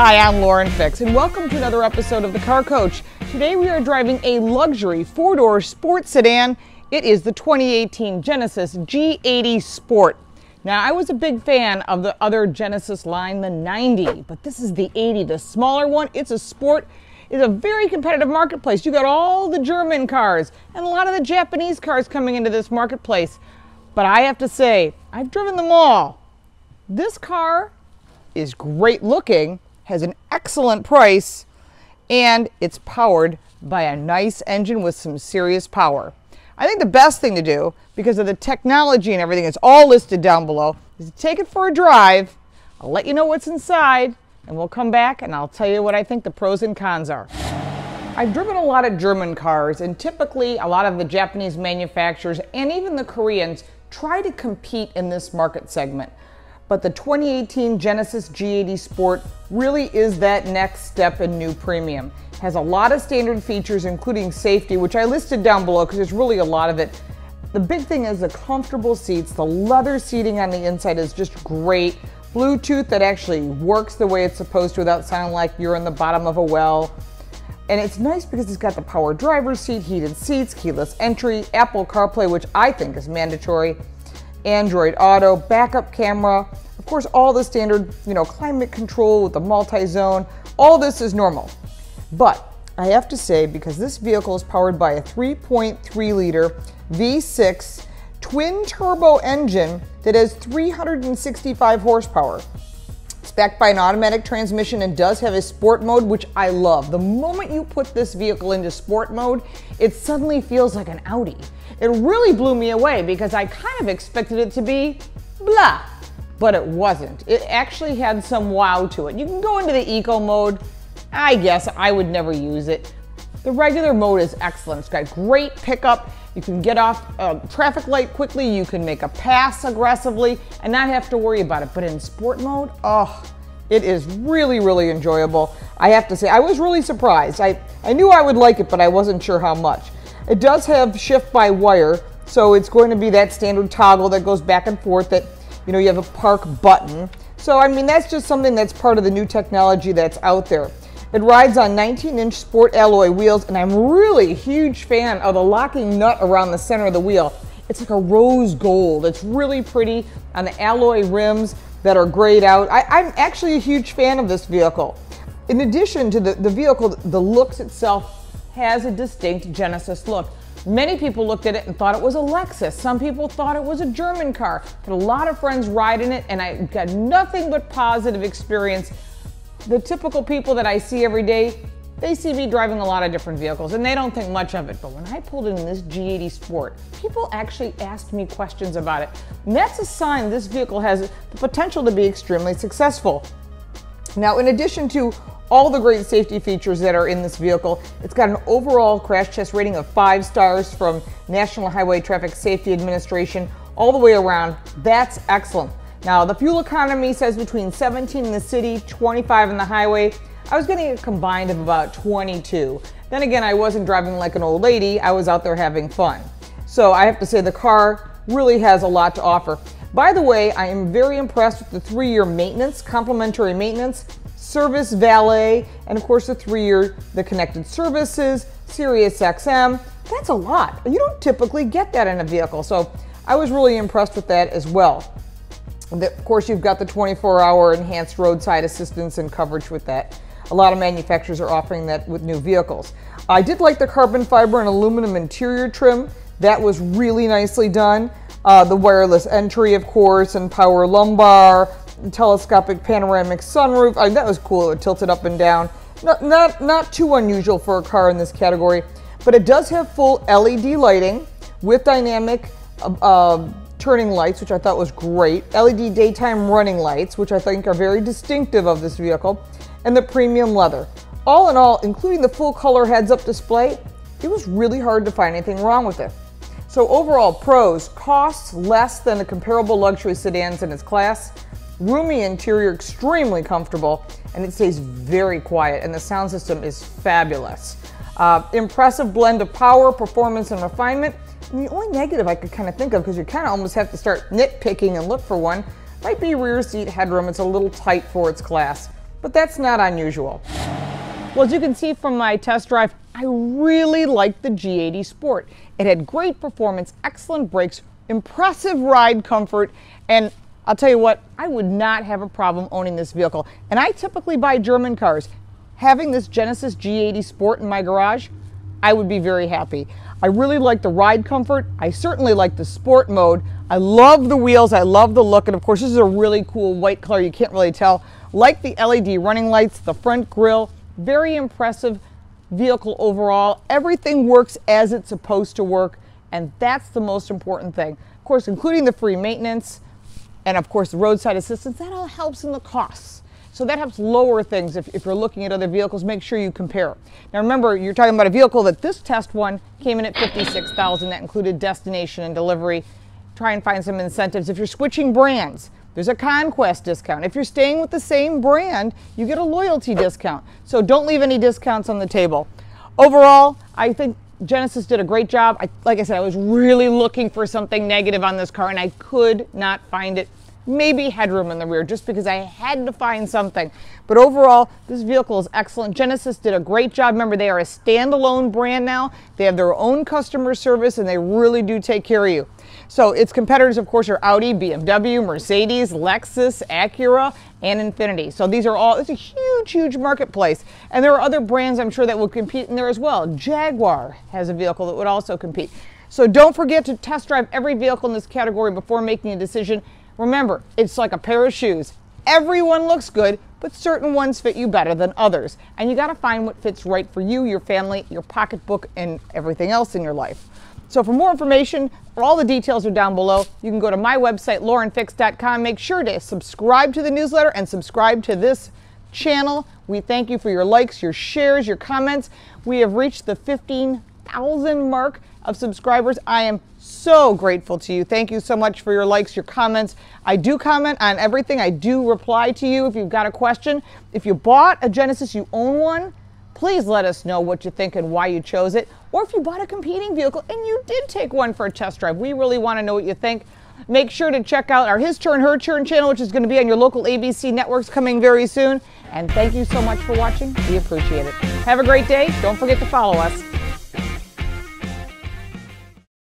Hi, I'm Lauren Fix, and welcome to another episode of The Car Coach. Today we are driving a luxury four-door sports sedan. It is the 2018 Genesis G80 Sport. Now, I was a big fan of the other Genesis line, the 90, but this is the 80, the smaller one. It's a sport. It's a very competitive marketplace. You got all the German cars and a lot of the Japanese cars coming into this marketplace. But I have to say, I've driven them all. This car is great looking, has an excellent price, and it's powered by a nice engine with some serious power. I think the best thing to do, because of the technology and everything, it's all listed down below, is to take it for a drive. I'll let you know what's inside, and we'll come back and I'll tell you what I think the pros and cons are. I've driven a lot of German cars, and typically a lot of the Japanese manufacturers and even the Koreans try to compete in this market segment. But the 2018 Genesis G80 Sport really is that next step in new premium. It has a lot of standard features, including safety, which I listed down below because there's really a lot of it. The big thing is the comfortable seats. The leather seating on the inside is just great. Bluetooth that actually works the way it's supposed to without sounding like you're in the bottom of a well. And it's nice because it's got the power driver's seat, heated seats, keyless entry, Apple CarPlay, which I think is mandatory, Android Auto, backup camera, of course all the standard, climate control with the multi-zone. All this is normal. But I have to say, because this vehicle is powered by a 3.3 liter V6 twin turbo engine that has 365 horsepower. It's backed by an automatic transmission and does have a sport mode, which I love. The moment you put this vehicle into sport mode, it suddenly feels like an Audi. It really blew me away because I kind of expected it to be blah, but it wasn't. It actually had some wow to it. You can go into the eco mode. I guess I would never use it. The regular mode is excellent. It's got great pickup. You can get off a traffic light quickly. You can make a pass aggressively and not have to worry about it. But in sport mode, it is really, really enjoyable. I have to say, I was really surprised. I knew I would like it, but I wasn't sure how much. It does have shift by wire, so it's going to be that standard toggle that goes back and forth that, you have a park button. So, that's just something that's part of the new technology that's out there. It rides on 19-inch sport alloy wheels, and I'm really a huge fan of the locking nut around the center of the wheel. It's like a rose gold. It's really pretty on the alloy rims that are grayed out. I'm actually a huge fan of this vehicle. In addition to the vehicle, the looks itself has a distinct Genesis look. Many people looked at it and thought it was a Lexus. Some people thought it was a German car. Had a lot of friends ride in it, and I got nothing but positive experience. The typical people that I see every day, they see me driving a lot of different vehicles and they don't think much of it. But when I pulled in this G80 Sport, people actually asked me questions about it. And that's a sign this vehicle has the potential to be extremely successful. Now, in addition to all the great safety features that are in this vehicle, it's got an overall crash test rating of 5 stars from National Highway Traffic Safety Administration all the way around. That's excellent. Now, the fuel economy says between 17 in the city, 25 in the highway. I was getting a combined of about 22. Then again, I wasn't driving like an old lady. I was out there having fun. So I have to say the car really has a lot to offer. By the way, I am very impressed with the 3-year maintenance, complimentary maintenance, service valet, and of course the 3-year, the connected services, Sirius XM. That's a lot. You don't typically get that in a vehicle. So I was really impressed with that as well. Of course, you've got the 24-hour enhanced roadside assistance and coverage with that. A lot of manufacturers are offering that with new vehicles. I did like the carbon fiber and aluminum interior trim. That was really nicely done. The wireless entry, of course, and power lumbar, telescopic panoramic sunroof. That was cool. It tilted up and down. Not too unusual for a car in this category, but it does have full LED lighting with dynamic turning lights, which I thought was great, LED daytime running lights, which I think are very distinctive of this vehicle, and the premium leather. All in all, including the full color heads-up display, it was really hard to find anything wrong with it. So overall, pros: costs less than the comparable luxury sedans in its class, roomy interior, extremely comfortable, and it stays very quiet, and the sound system is fabulous. Impressive blend of power, performance, and refinement. And the only negative I could kind of think of, because you kind of almost have to start nitpicking and look for one, might be rear seat headroom. It's a little tight for its class. but that's not unusual. Well, as you can see from my test drive, I really liked the G80 Sport. It had great performance, excellent brakes, impressive ride comfort, and I'll tell you what, I would not have a problem owning this vehicle. And I typically buy German cars. Having this Genesis G80 Sport in my garage, I would be very happy. I really like the ride comfort. I certainly like the sport mode. I love the wheels. I love the look. And of course, this is a really cool white color. You can't really tell. Like the LED running lights, the front grille, very impressive vehicle overall. Everything works as it's supposed to work. And that's the most important thing. Of course, including the free maintenance and of course the roadside assistance, that all helps in the costs. So that helps lower things if you're looking at other vehicles. Make sure you compare. Now remember, you're talking about a vehicle that this test one came in at $56,000. That included destination and delivery. Try and find some incentives. If you're switching brands, there's a conquest discount. If you're staying with the same brand, you get a loyalty discount. So don't leave any discounts on the table. Overall, I think Genesis did a great job. Like I said, I was really looking for something negative on this car and I could not find it. Maybe headroom in the rear, just because I had to find something. But overall, this vehicle is excellent. Genesis did a great job. Remember, they are a standalone brand now. They have their own customer service and they really do take care of you. So its competitors, of course, are Audi, BMW, Mercedes, Lexus, Acura, and Infiniti. So these are all, it's a huge, huge marketplace. And there are other brands I'm sure that will compete in there as well. Jaguar has a vehicle that would also compete. So don't forget to test drive every vehicle in this category before making a decision. Remember, it's like a pair of shoes. Everyone looks good, but certain ones fit you better than others. And you gotta find what fits right for you, your family, your pocketbook, and everything else in your life. So for more information, all the details are down below. You can go to my website, laurenfix.com. Make sure to subscribe to the newsletter and subscribe to this channel. We thank you for your likes, your shares, your comments. We have reached the 15,000 mark of subscribers. I am so grateful to you. Thank you so much for your likes, your comments. I do comment on everything. I do reply to you if you've got a question. If you bought a Genesis, you own one, please let us know what you think and why you chose it. Or if you bought a competing vehicle and you did take one for a test drive, we really want to know what you think. Make sure to check out our His Turn, Her Turn channel, which is going to be on your local ABC networks coming very soon. And thank you so much for watching. We appreciate it. Have a great day. Don't forget to follow us.